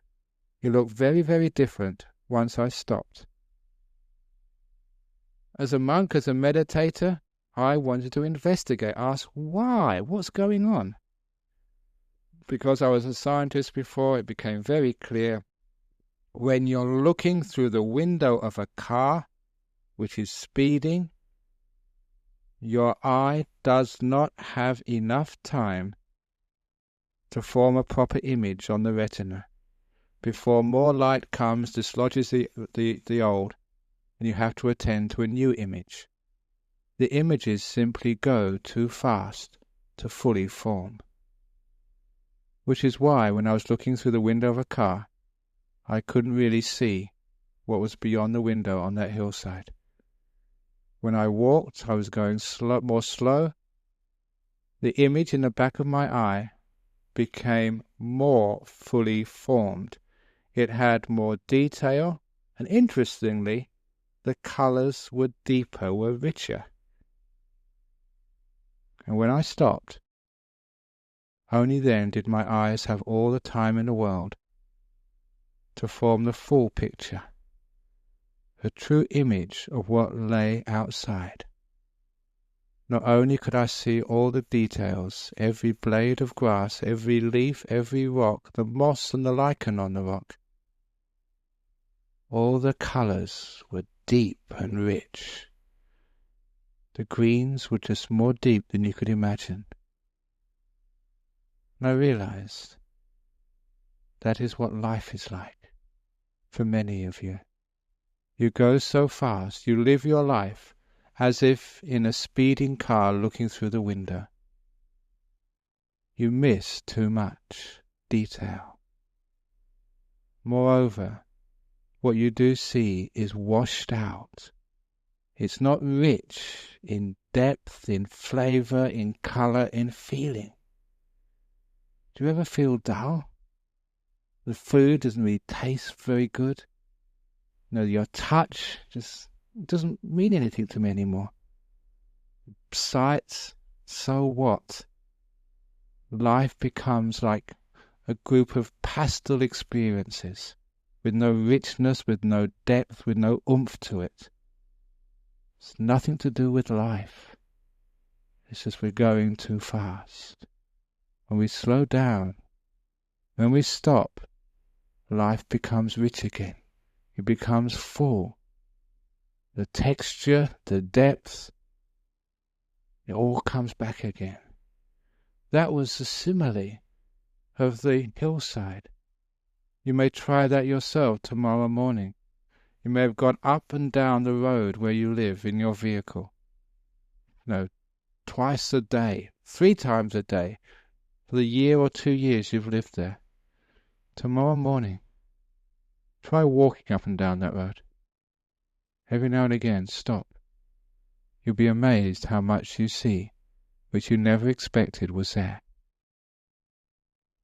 It looked very, very different once I stopped. As a monk, as a meditator, I wanted to investigate, ask why, what's going on? Because I was a scientist before, it became very clear. When you're looking through the window of a car, which is speeding, your eye does not have enough time to form a proper image on the retina. Before more light comes, dislodges the old, and you have to attend to a new image. The images simply go too fast to fully form. Which is why when I was looking through the window of a car, I couldn't really see what was beyond the window on that hillside. When I walked, I was going more slow. The image in the back of my eye became more fully formed. It had more detail, and interestingly, the colors were deeper, were richer. And when I stopped, only then did my eyes have all the time in the world to form the full picture, a true image of what lay outside. Not only could I see all the details, every blade of grass, every leaf, every rock, the moss and the lichen on the rock. All the colors were deep and rich. The greens were just more deep than you could imagine. And I realized that is what life is like for many of you. You go so fast, you live your life as if in a speeding car looking through the window. You miss too much detail. Moreover, what you do see is washed out. It's not rich in depth, in flavor, in color, in feeling. Do you ever feel dull? The food doesn't really taste very good. Your touch just doesn't mean anything to me anymore. Sights, so what? Life becomes like a group of pastel experiences with no richness, with no depth, with no oomph to it. It's nothing to do with life. It's just we're going too fast. When we slow down, when we stop, life becomes rich again. It becomes full. The texture, the depth, it all comes back again. That was the simile of the hillside. You may try that yourself tomorrow morning. You may have gone up and down the road where you live in your vehicle. Twice a day, 3 times a day, for the year or 2 years you've lived there. Tomorrow morning, try walking up and down that road. Every now and again, stop. You'll be amazed how much you see, which you never expected was there.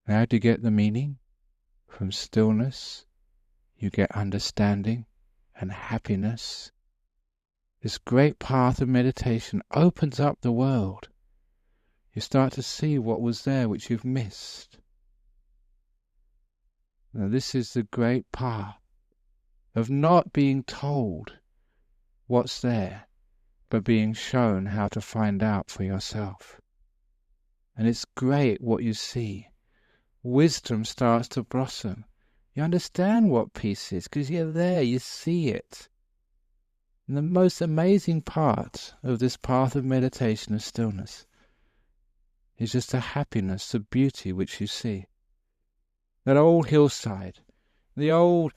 How do you get the meaning? From stillness, you get understanding and happiness. This great path of meditation opens up the world. You start to see what was there which you've missed. Now, this is the great power of not being told what's there, but being shown how to find out for yourself. And it's great what you see. Wisdom starts to blossom. You understand what peace is because you're there, you see it. And the most amazing part of this path of meditation of stillness is just the happiness, the beauty which you see. That old hillside, the old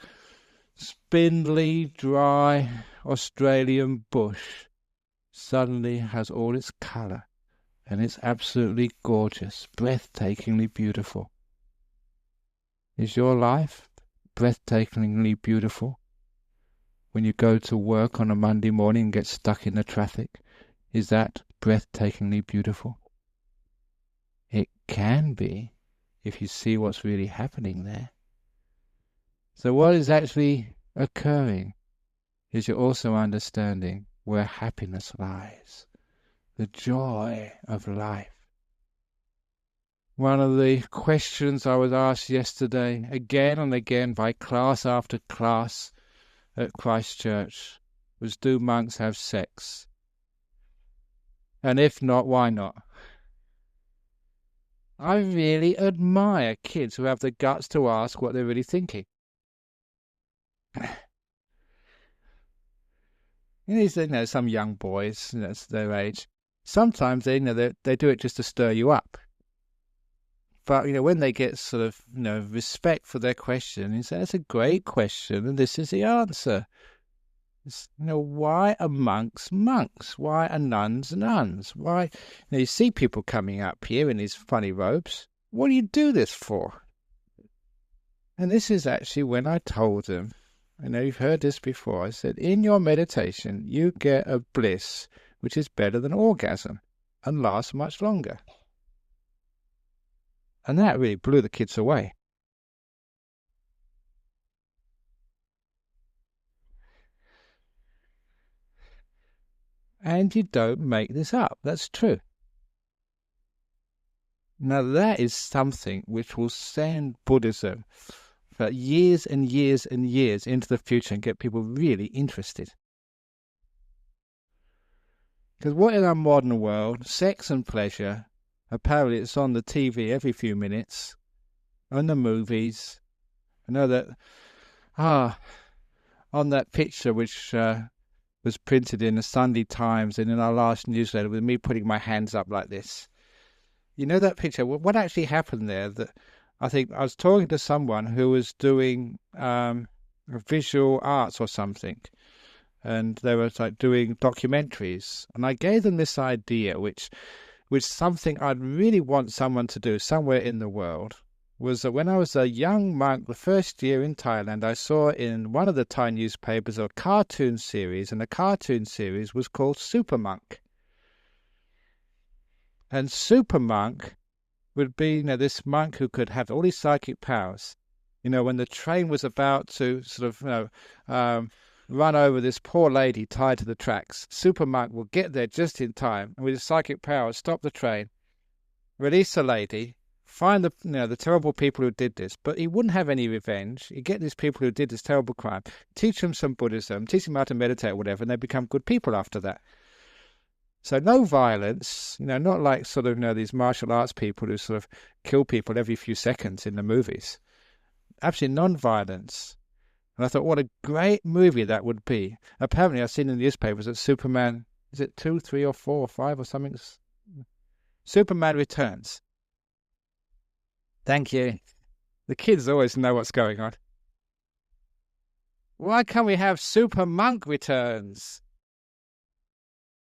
spindly, dry Australian bush suddenly has all its colour, and it's absolutely gorgeous, breathtakingly beautiful. Is your life breathtakingly beautiful? When you go to work on a Monday morning and get stuck in the traffic, is that breathtakingly beautiful? It can be, if you see what's really happening there. So what is actually occurring is you're also understanding where happiness lies, the joy of life. One of the questions I was asked yesterday, again and again by class after class at Christchurch, was, do monks have sex? And if not, why not? I really admire kids who have the guts to ask what they're really thinking. Some young boys, that's their age. Sometimes they do it just to stir you up. But when they get sort of respect for their question, you say, that's a great question, and this is the answer. Why are monks monks? Why are nuns nuns? Why? You see people coming up here in these funny robes. What do you do this for? And this is actually when I told them, I know you've heard this before, I said, in your meditation, you get a bliss which is better than orgasm and lasts much longer. And that really blew the kids away. And you don't make this up. That's true. Now that is something which will send Buddhism for years and years and years into the future and get people really interested. Because what in our modern world, sex and pleasure, apparently it's on the TV every few minutes, on the movies. I know that, on that picture which was printed in the Sunday Times and in our last newsletter with me putting my hands up like this. You know that picture? What actually happened there? That I think I was talking to someone who was doing visual arts or something, and they were doing documentaries, and I gave them this idea, which something I'd really want someone to do somewhere in the world, was that when I was a young monk, the first year in Thailand, I saw in one of the Thai newspapers a cartoon series, and the cartoon series was called Super Monk. And Super Monk would be, this monk who could have all these psychic powers. When the train was about to sort of, run over this poor lady tied to the tracks, Super Monk will get there just in time, and with his psychic powers, stop the train, release the lady, find the terrible people who did this, but he wouldn't have any revenge. He'd get these people who did this terrible crime, teach them some Buddhism, teach them how to meditate or whatever, and they become good people after that. So no violence, not like sort of these martial arts people who sort of kill people every few seconds in the movies. Absolutely non-violence. And I thought, what a great movie that would be. Apparently, I've seen in the newspapers that Superman, is it 2, 3, or 4, or 5 or something? Superman Returns. Thank you. The kids always know what's going on. Why can't we have Super Monk Returns?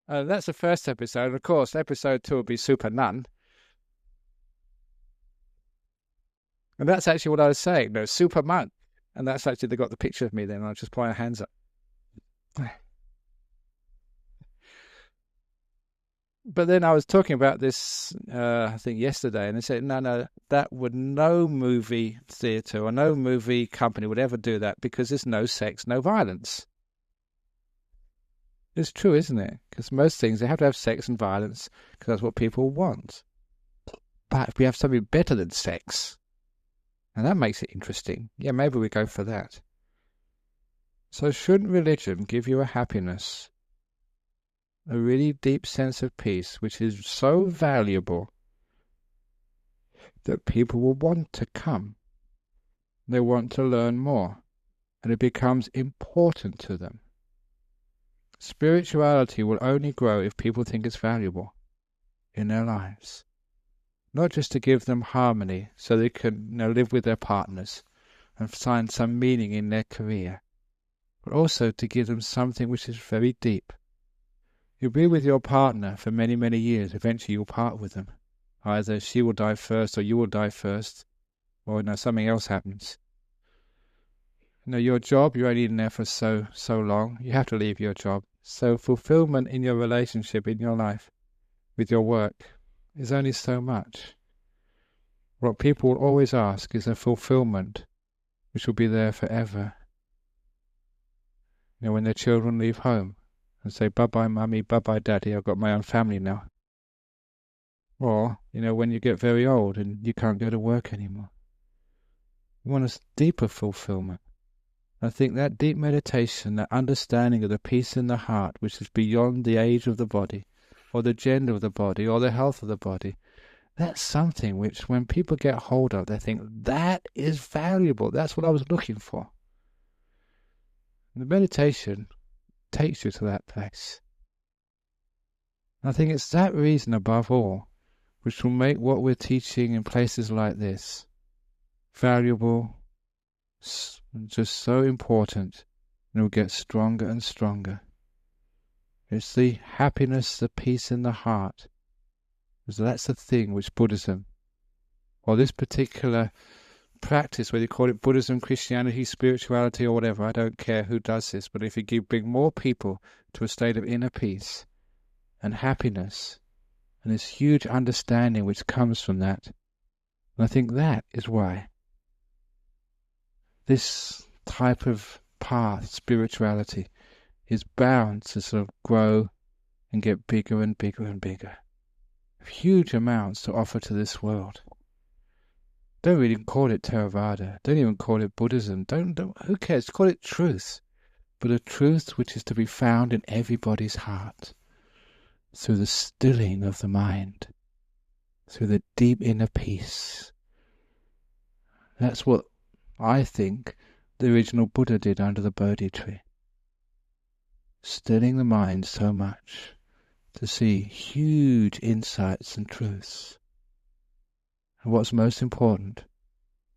That's the first episode. Of course, episode 2 will be Super Nun. And that's actually what I was saying. No, Super Monk. And that's actually, they got the picture of me then. I'll just put my hands up. But then I was talking about this, I think yesterday, and they said, no, no movie theatre or no movie company would ever do that because there's no sex, no violence. It's true, isn't it? Because most things, they have to have sex and violence because that's what people want. But if we have something better than sex, and that makes it interesting, yeah, maybe we go for that. So shouldn't religion give you a happiness, a really deep sense of peace, which is so valuable that people will want to come? They want to learn more, and it becomes important to them. Spirituality will only grow if people think it's valuable in their lives. Not just to give them harmony so they can live with their partners and find some meaning in their career, but also to give them something which is very deep. You'll be with your partner for many, many years. Eventually you'll part with them. Either she will die first or you will die first, or something else happens. Your job, you're only in there for so long. You have to leave your job. So fulfillment in your relationship, in your life, with your work, is only so much. What people will always ask is a fulfillment which will be there forever. When their children leave home and say, bye-bye mummy, bye-bye daddy, I've got my own family now. Or, when you get very old and you can't go to work anymore. You want a deeper fulfillment. I think that deep meditation, that understanding of the peace in the heart, which is beyond the age of the body, or the gender of the body, or the health of the body, that's something which when people get hold of, they think, that is valuable. That's what I was looking for. And the meditation takes you to that place. I think it's that reason above all which will make what we're teaching in places like this valuable, just so important, and it will get stronger and stronger. It's the happiness, the peace in the heart. Because that's the thing which Buddhism, or this particular practice, whether you call it Buddhism, Christianity, spirituality, or whatever, I don't care who does this, but if you bring more people to a state of inner peace and happiness, and this huge understanding which comes from that, and I think that is why this type of path, spirituality, is bound to sort of grow and get bigger and bigger and bigger. Huge amounts to offer to this world. Don't really call it Theravada. Don't even call it Buddhism. Who cares? Call it truth. But a truth which is to be found in everybody's heart, through the stilling of the mind, through the deep inner peace. That's what I think the original Buddha did under the Bodhi tree. Stilling the mind so much to see huge insights and truths. And what's most important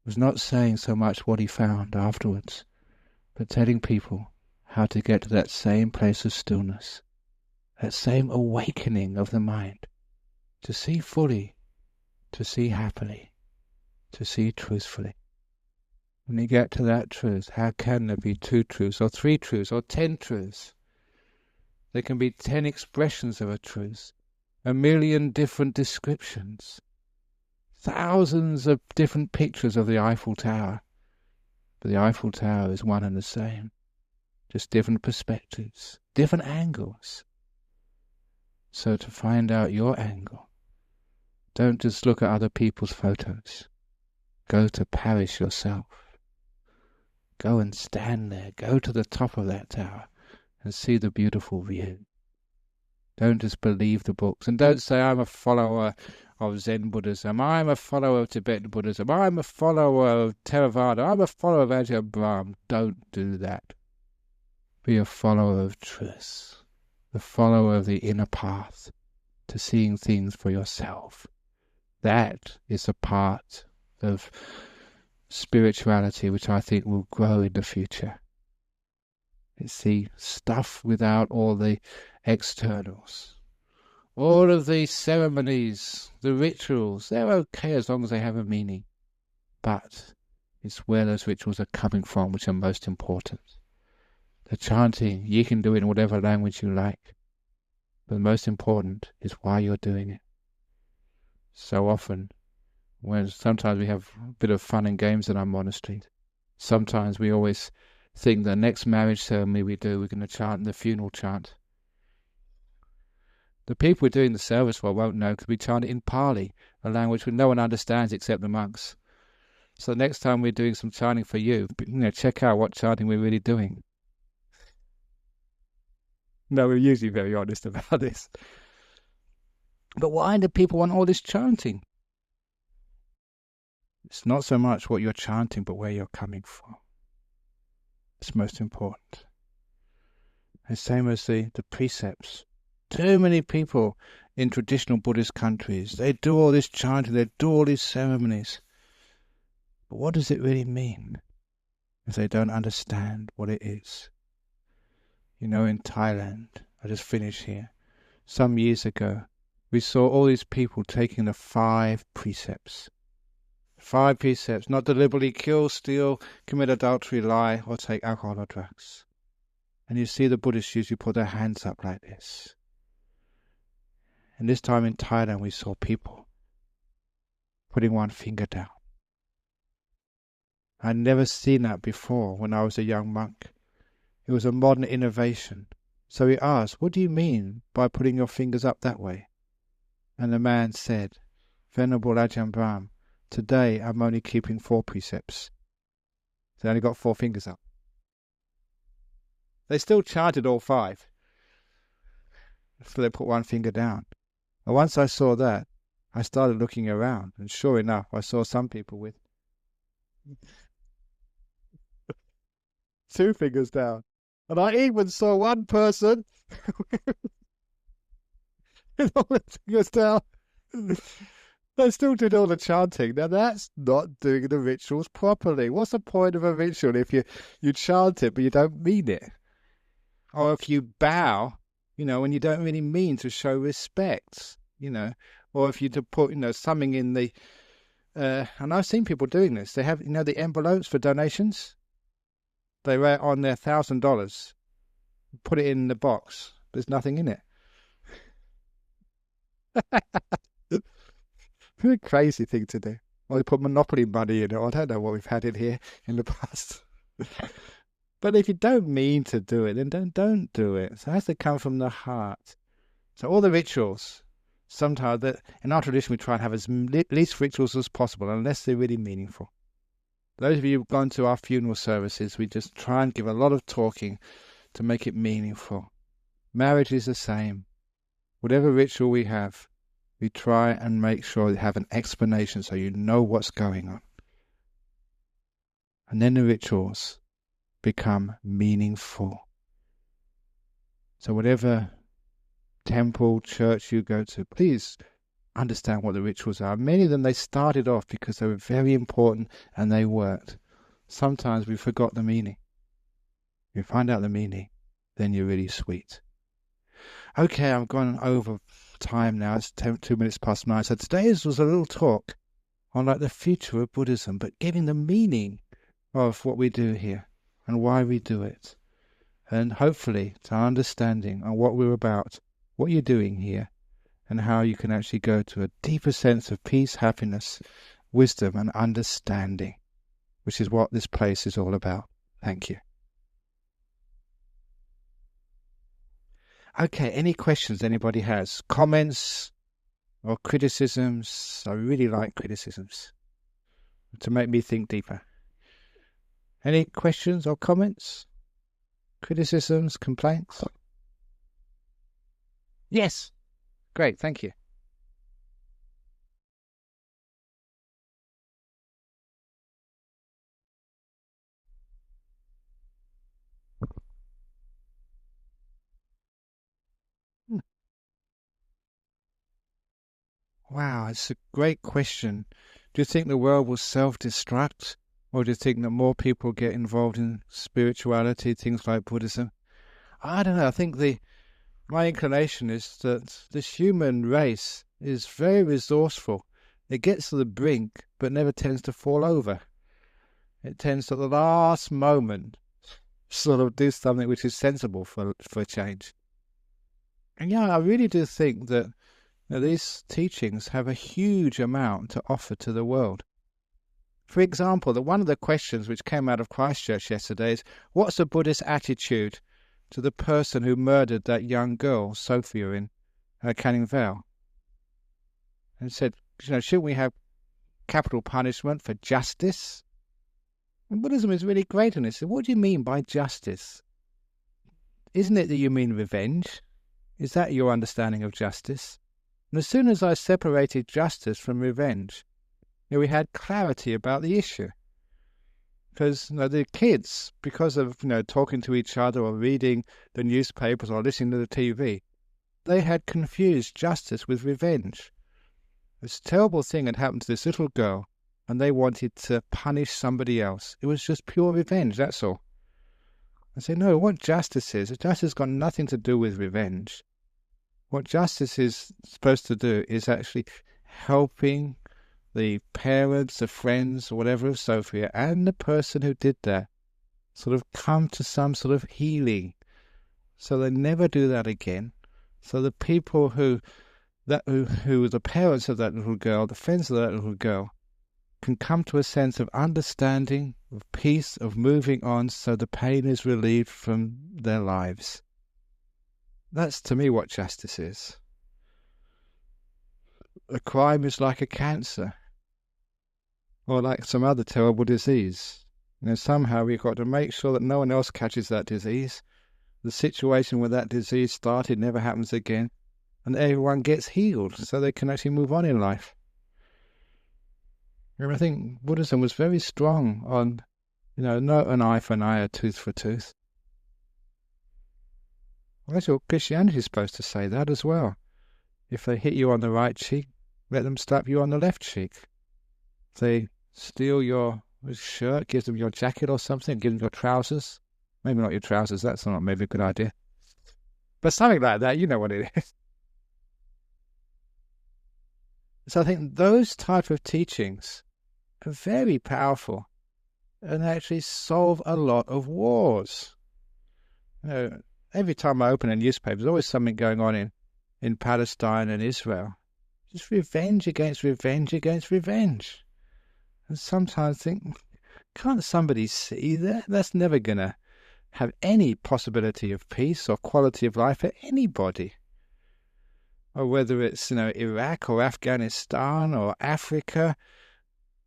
was not saying so much what he found afterwards, but telling people how to get to that same place of stillness, that same awakening of the mind, to see fully, to see happily, to see truthfully. When you get to that truth, how can there be 2 truths, or 3 truths, or 10 truths? There can be 10 expressions of a truth, 1,000,000 different descriptions, thousands of different pictures of the Eiffel Tower. But the Eiffel Tower is one and the same, just different perspectives, different angles. So to find out your angle, don't just look at other people's photos. Go to Paris yourself. Go and stand there. Go to the top of that tower and see the beautiful view. Don't just believe the books. And don't say, I'm a follower of Zen Buddhism. I'm a follower of Tibetan Buddhism. I'm a follower of Theravada. I'm a follower of Ajahn Brahm. Don't do that. Be a follower of truth. The follower of the inner path to seeing things for yourself. That is a part of spirituality which I think will grow in the future. It's the stuff without all the externals. All of the ceremonies, the rituals, they're okay as long as they have a meaning. But it's where those rituals are coming from which are most important. The chanting, you can do it in whatever language you like. But the most important is why you're doing it. So often, when sometimes we have a bit of fun and games in our monastery, sometimes we always think the next marriage ceremony we do, we're going to chant the funeral chant. The people we're doing the service for won't know because we chant it in Pali, a language which no one understands except the monks. So next time we're doing some chanting for you, check out what chanting we're really doing. No, we're usually very honest about this. But why do people want all this chanting? It's not so much what you're chanting, but where you're coming from. It's most important. The same as the precepts. Too many people in traditional Buddhist countries, they do all this chanting, they do all these ceremonies. But what does it really mean if they don't understand what it is? In Thailand, I just finished here, some years ago, we saw all these people taking the 5 precepts. 5 precepts: not deliberately kill, steal, commit adultery, lie, or take alcohol or drugs. And you see the Buddhists usually put their hands up like this. And this time in Thailand, we saw people putting one finger down. I'd never seen that before when I was a young monk. It was a modern innovation. So we asked, what do you mean by putting your fingers up that way? And the man said, Venerable Ajahn Brahm, today I'm only keeping 4 precepts. So I only got 4 fingers up. They still chanted all 5. So they put one finger down. And once I saw that, I started looking around. And sure enough, I saw some people with 2 fingers down. And I even saw one person with all the fingers down. They still did all the chanting. Now that's not doing the rituals properly. What's the point of a ritual if you chant it but you don't mean it? Or if you bow, when you don't really mean to show respect, or if you to put, something in the, and I've seen people doing this. They have, the envelopes for donations. They write on there $1,000, put it in the box. There's nothing in it. What a crazy thing to do. Or they put Monopoly money in it. I don't know what we've had in here in the past. But if you don't mean to do it, then don't do it. So it has to come from the heart. So all the rituals, sometimes in our tradition we try and have as least rituals as possible, unless they're really meaningful. Those of you who've gone to our funeral services, we just try and give a lot of talking to make it meaningful. Marriage is the same. Whatever ritual we have, we try and make sure we have an explanation so you know what's going on. And then the rituals become meaningful. So whatever temple, church you go to, please understand what the rituals are. Many of them, they started off because they were very important and they worked. Sometimes we forgot the meaning. If you find out the meaning, then you're really sweet. Okay, I've gone over time now. It's 2 minutes past 9. So today's was a little talk on the future of Buddhism, but giving the meaning of what we do here and why we do it. And hopefully to understanding on what we're about, what you're doing here, and how you can actually go to a deeper sense of peace, happiness, wisdom, and understanding, which is what this place is all about. Thank you. Okay, any questions anybody has? Comments or criticisms? I really like criticisms to make me think deeper. Any questions or comments? Criticisms, complaints? Yes. Great, thank you. Wow, it's a great question. Do you think the world will self-destruct? Or do you think that more people get involved in spirituality, things like Buddhism? I don't know. I think my inclination is that this human race is very resourceful. It gets to the brink, but never tends to fall over. It tends to, at the last moment, sort of do something which is sensible for a change. And yeah, I really do think that these teachings have a huge amount to offer to the world. For example, one of the questions which came out of Christchurch yesterday is, what's the Buddhist attitude to the person who murdered that young girl, Sophia, in Canning Vale, and said, shouldn't we have capital punishment for justice? And Buddhism is really great on this. So what do you mean by justice? Isn't it that you mean revenge? Is that your understanding of justice? And as soon as I separated justice from revenge, we had clarity about the issue. Because the kids, because of talking to each other or reading the newspapers or listening to the TV, they had confused justice with revenge. This terrible thing had happened to this little girl, and they wanted to punish somebody else. It was just pure revenge, that's all. I say, no, what justice is got nothing to do with revenge. What justice is supposed to do is actually helping the parents, the friends, or whatever of Sophia, and the person who did that, sort of come to some sort of healing, so they never do that again. So the people who the parents of that little girl, the friends of that little girl, can come to a sense of understanding, of peace, of moving on, so the pain is relieved from their lives. That's to me what justice is. A crime is like a cancer, or like some other terrible disease. Somehow we've got to make sure that no one else catches that disease. The situation where that disease started never happens again, and everyone gets healed so they can actually move on in life. And I think Buddhism was very strong on, not an eye for an eye, a tooth for a tooth. Well, that's what Christianity is supposed to say that as well. If they hit you on the right cheek, let them slap you on the left cheek. If they steal your shirt, give them your jacket or something, give them your trousers. Maybe not your trousers, that's not maybe a good idea. But something like that, you know what it is. So I think those type of teachings are very powerful and actually solve a lot of wars. Every time I open a newspaper, there's always something going on in Palestine and Israel. Just revenge against revenge against revenge. And sometimes I think, can't somebody see that? That's never going to have any possibility of peace or quality of life for anybody. Or whether it's, Iraq or Afghanistan or Africa.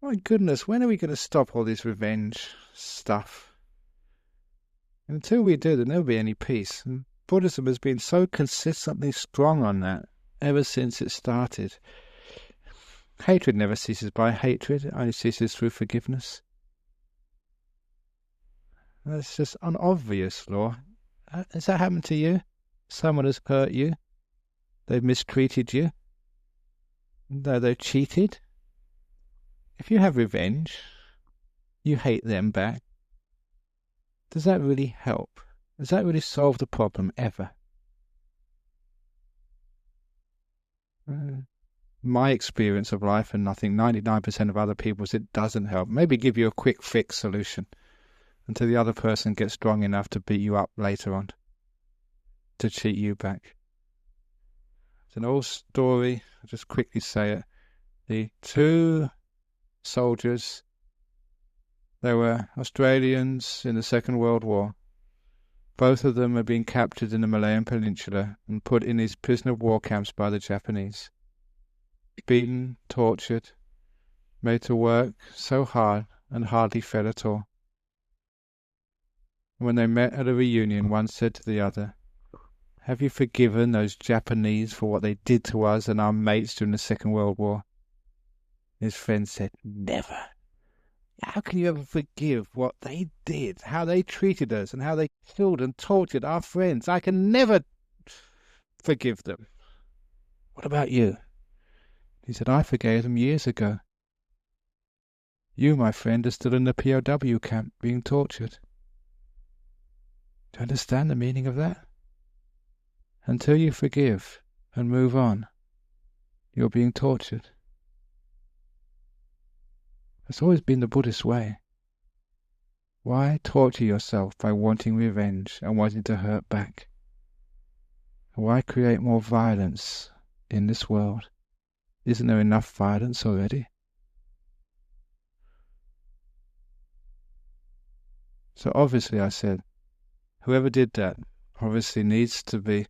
My goodness, when are we going to stop all this revenge stuff? Until we do, there'll never be any peace. And Buddhism has been so consistently strong on that ever since it started. Hatred never ceases by hatred, it only ceases through forgiveness. That's just an obvious law. Has that happened to you? Someone has hurt you? They've mistreated you? They've cheated? If you have revenge, you hate them back. Does that really help? Does that really solve the problem ever? My experience of life, and I think 99% of other people's, it doesn't help. Maybe give you a quick fix solution until the other person gets strong enough to beat you up later on, to cheat you back. It's an old story. I'll just quickly say it. The two soldiers, they were Australians in the Second World War. Both of them had been captured in the Malayan Peninsula and put in these prisoner of war camps by the Japanese. Beaten, tortured, made to work so hard and hardly fed at all. When they met at a reunion, one said to the other, "Have you forgiven those Japanese for what they did to us and our mates during the Second World War?" His friend said, "Never. How can you ever forgive what they did, how they treated us, and how they killed and tortured our friends? I can never forgive them." "What about you?" He said, "I forgave them years ago. You, my friend, are still in the POW camp being tortured." Do you understand the meaning of that? Until you forgive and move on, you're being tortured. It's always been the Buddhist way. Why torture yourself by wanting revenge and wanting to hurt back? Why create more violence in this world? Isn't there enough violence already? So obviously, I said, whoever did that obviously needs to be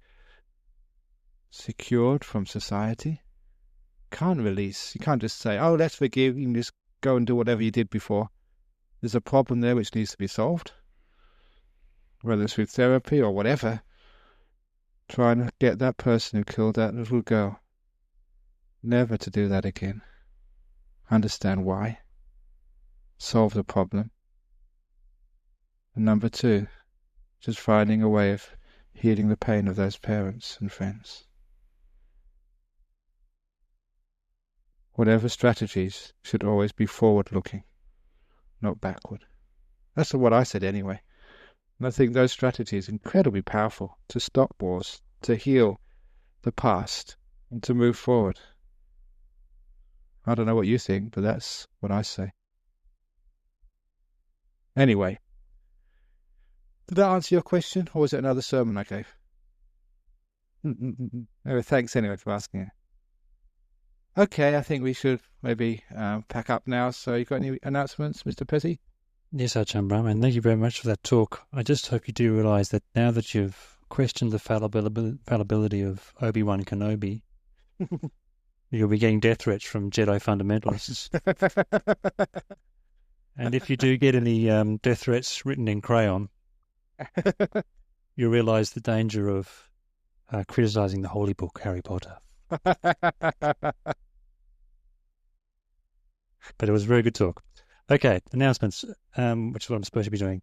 secured from society. Can't release. You can't just say, oh, let's forgive. You can just go and do whatever you did before. There's a problem there which needs to be solved. Whether it's through therapy or whatever. Trying to get that person who killed that little girl never to do that again. Understand why. Solve the problem. And number 2, just finding a way of healing the pain of those parents and friends. Whatever strategies should always be forward-looking, not backward. That's what I said anyway. And I think those strategies are incredibly powerful to stop wars, to heal the past, and to move forward. I don't know what you think, but that's what I say. Anyway, did that answer your question, or was it another sermon I gave? Anyway, thanks anyway for asking it. Okay, I think we should maybe pack up now. So you got any announcements, Mr. Petty? Yes, Ajahn Brahm, and thank you very much for that talk. I just hope you do realise that now that you've questioned the fallibility of Obi-Wan Kenobi, you'll be getting death threats from Jedi fundamentalists. And if you do get any death threats written in crayon, you'll realise the danger of criticising the holy book, Harry Potter. But it was a very good talk. Okay, announcements, which is what I'm supposed to be doing.